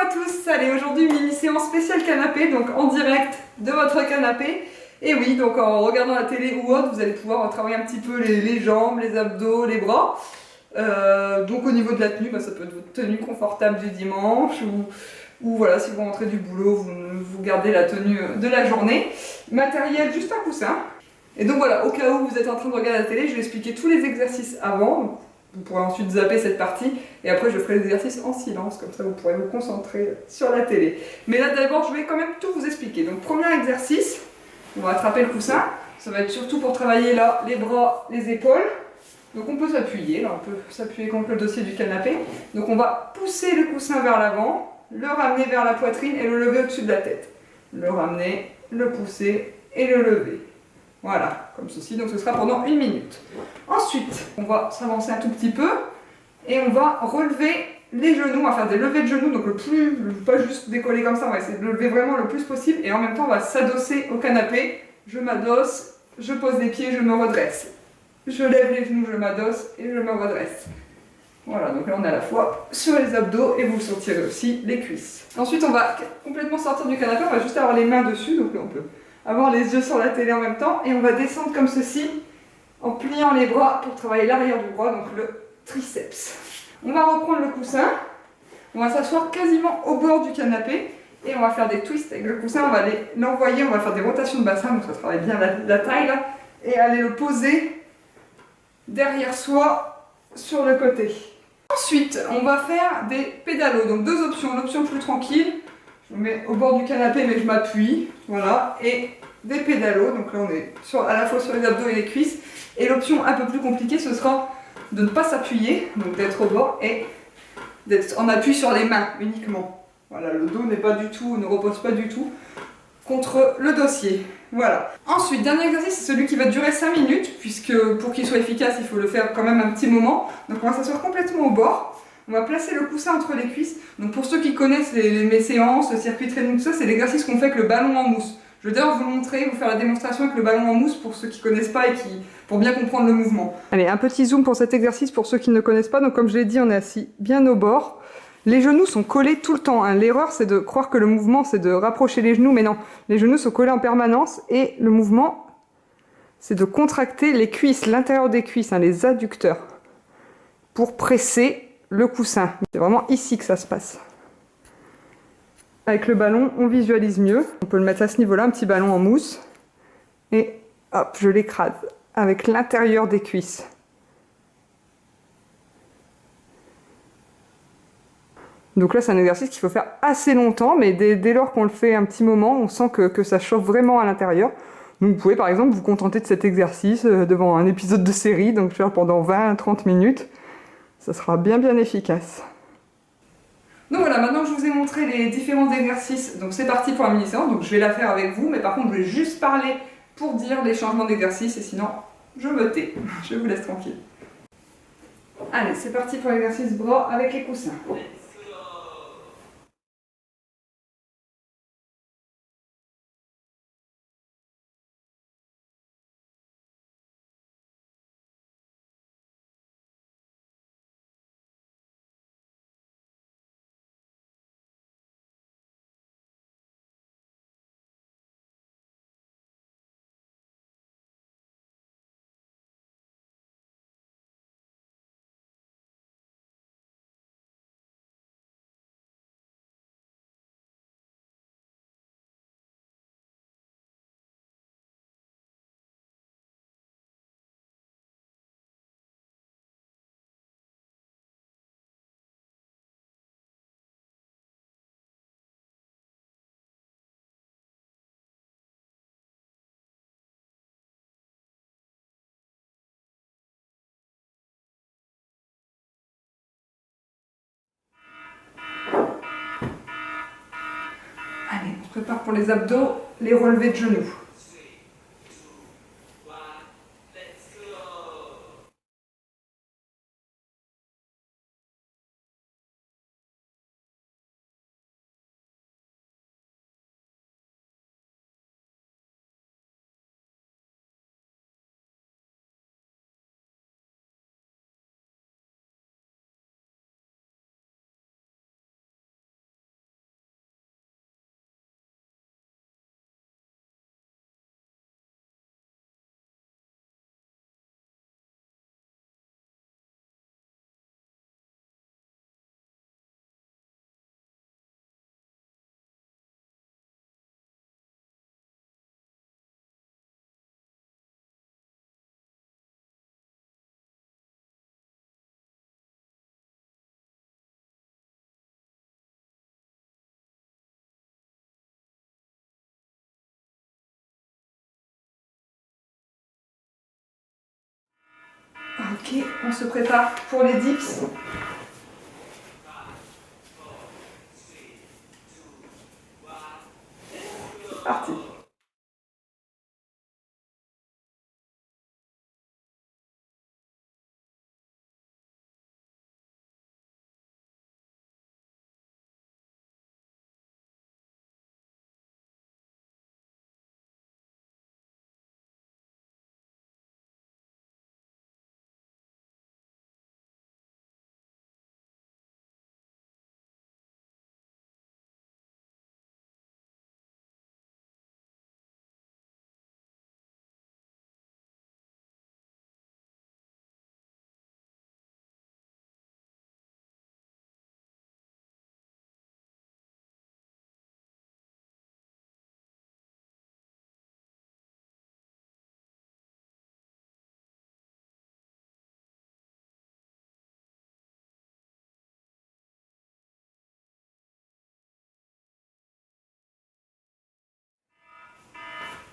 à tous, allez aujourd'hui mini séance spéciale canapé, donc en direct de votre canapé. Et oui, donc en regardant la télé ou autre, vous allez pouvoir travailler un petit peu les jambes, les abdos, les bras. Donc au niveau de la tenue, ça peut être votre tenue confortable du dimanche ou voilà, si vous rentrez du boulot, vous gardez la tenue de la journée. Matériel, juste un coussin. Et donc voilà, au cas où vous êtes en train de regarder la télé, je vais expliquer tous les exercices avant. Vous pourrez ensuite zapper cette partie et après je ferai l'exercice en silence, comme ça vous pourrez vous concentrer sur la télé. Mais là d'abord je vais quand même tout vous expliquer. Donc premier exercice, on va attraper le coussin. Ça va être surtout pour travailler là les bras, les épaules. Donc on peut s'appuyer, là on peut s'appuyer contre le dossier du canapé. Donc on va pousser le coussin vers l'avant, le ramener vers la poitrine et le lever au-dessus de la tête. Le ramener, le pousser et le lever. Voilà, comme ceci, donc ce sera pendant 1 minute. Ensuite, on va s'avancer un tout petit peu et on va relever les genoux, on va faire des levées de genoux, donc pas juste décoller comme ça, on va essayer de le lever vraiment le plus possible et en même temps on va s'adosser au canapé. Je m'adosse, je pose les pieds, je me redresse. Je lève les genoux, je m'adosse et je me redresse. Voilà, donc là on est à la fois sur les abdos et vous sentirez aussi les cuisses. Ensuite on va complètement sortir du canapé, on va juste avoir les mains dessus, donc là on peut avoir les yeux sur la télé en même temps et on va descendre comme ceci en pliant les bras pour travailler l'arrière du bras, donc le triceps. On va reprendre le coussin, on va s'asseoir quasiment au bord du canapé et on va faire des twists avec le coussin, on va l'envoyer, on va faire des rotations de bassin, donc ça travaille bien la taille là, et aller le poser derrière soi sur le côté. Ensuite, on va faire des pédalos, donc deux options, l'option plus tranquille, je me mets au bord du canapé mais je m'appuie, voilà, et des pédalos, donc là on est à la fois sur les abdos et les cuisses, et l'option un peu plus compliquée ce sera de ne pas s'appuyer, donc d'être au bord et d'être en appui sur les mains uniquement. Voilà, le dos n'est pas du tout, ne repose pas du tout contre le dossier. Voilà. Ensuite, dernier exercice, c'est celui qui va durer 5 minutes, puisque pour qu'il soit efficace, il faut le faire quand même un petit moment. Donc on va s'asseoir complètement au bord. On va placer le coussin entre les cuisses. Donc pour ceux qui connaissent mes séances, le circuit training, tout ça, c'est l'exercice qu'on fait avec le ballon en mousse. Je vais d'ailleurs vous le montrer, vous faire la démonstration avec le ballon en mousse pour ceux qui ne connaissent pas et pour bien comprendre le mouvement. Allez, un petit zoom pour cet exercice pour ceux qui ne connaissent pas. Donc comme je l'ai dit, on est assis bien au bord. Les genoux sont collés tout le temps. Hein. L'erreur, c'est de croire que le mouvement, c'est de rapprocher les genoux, mais non. Les genoux sont collés en permanence et le mouvement, c'est de contracter les cuisses, l'intérieur des cuisses, les adducteurs, pour presser le coussin. C'est vraiment ici que ça se passe. Avec le ballon, on visualise mieux. On peut le mettre à ce niveau-là, un petit ballon en mousse. Et hop, je l'écrase avec l'intérieur des cuisses. Donc là, c'est un exercice qu'il faut faire assez longtemps, mais dès lors qu'on le fait un petit moment, on sent que ça chauffe vraiment à l'intérieur. Donc vous pouvez par exemple vous contenter de cet exercice devant un épisode de série, donc faire pendant 20-30 minutes. Ça sera bien efficace. Donc voilà, maintenant que je vous ai montré les différents exercices, donc c'est parti pour la mini-séance, donc je vais la faire avec vous, mais par contre je vais juste parler pour dire les changements d'exercice, et sinon je me tais, je vous laisse tranquille. Allez, c'est parti pour l'exercice bras avec les coussins. Allez, on se prépare pour les abdos, les relevés de genoux. Ok, on se prépare pour les dips. C'est parti.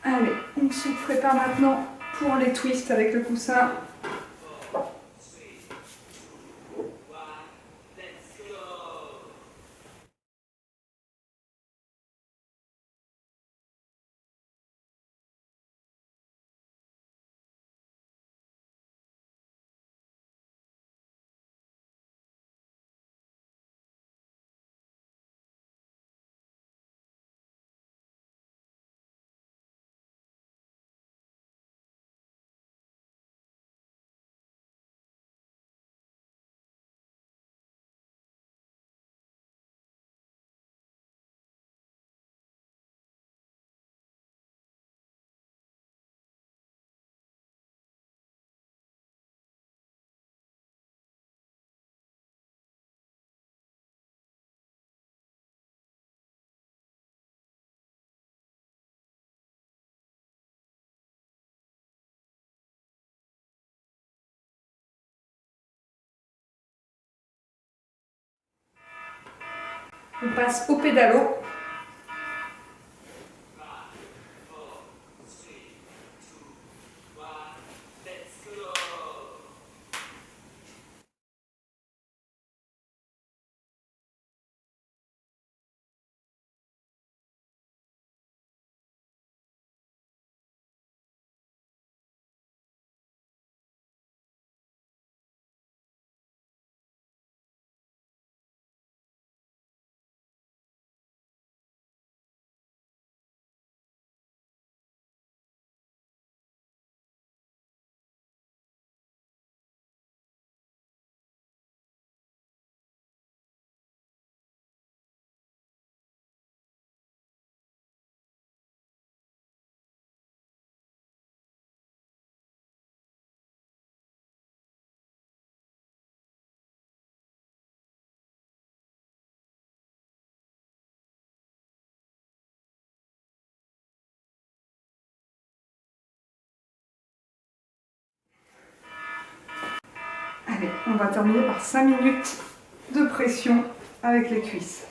Allez, on se prépare maintenant pour les twists avec le coussin. On passe au pédalo. Allez, on va terminer par 5 minutes de pression avec les cuisses.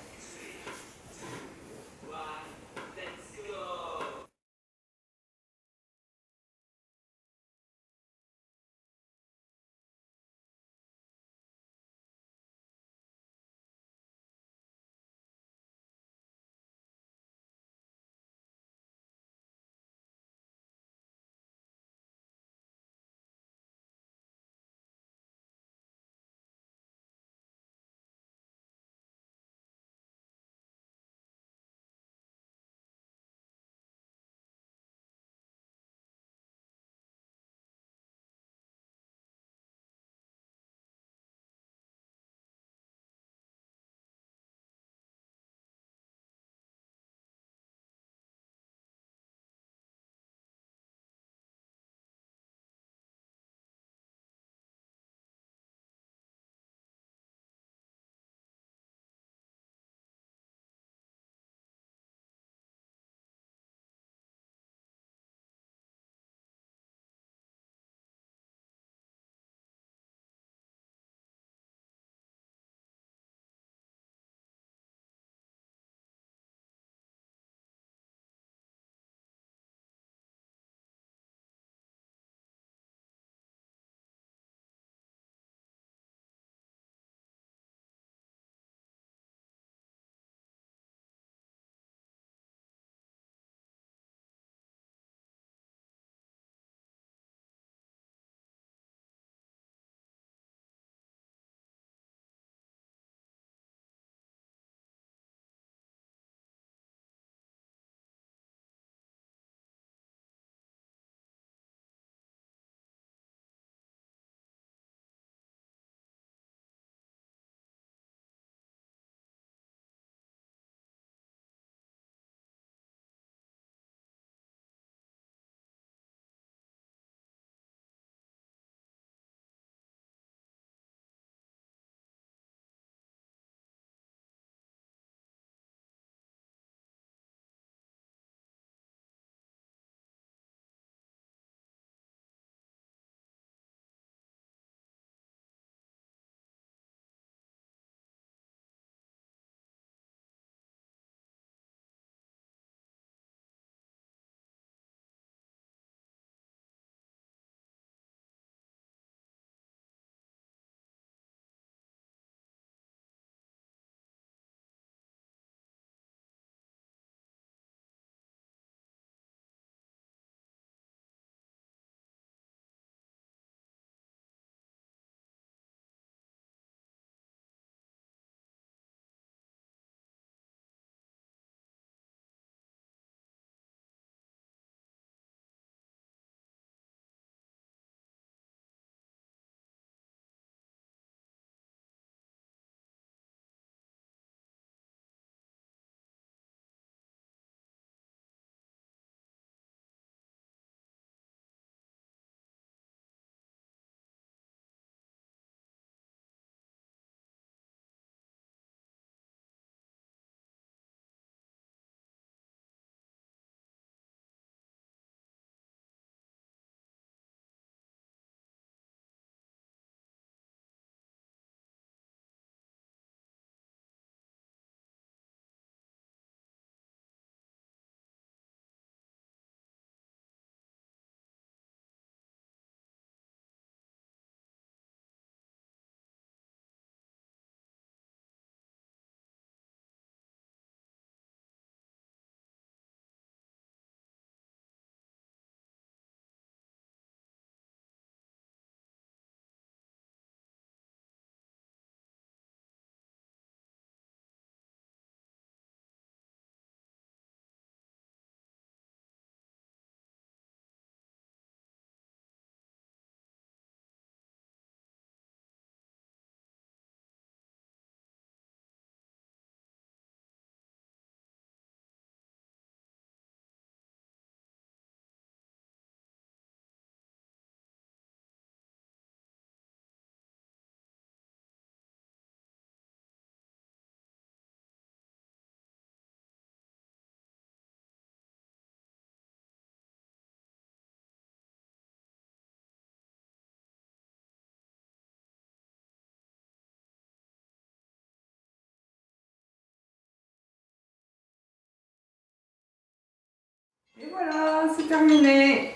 Et voilà, c'est terminé.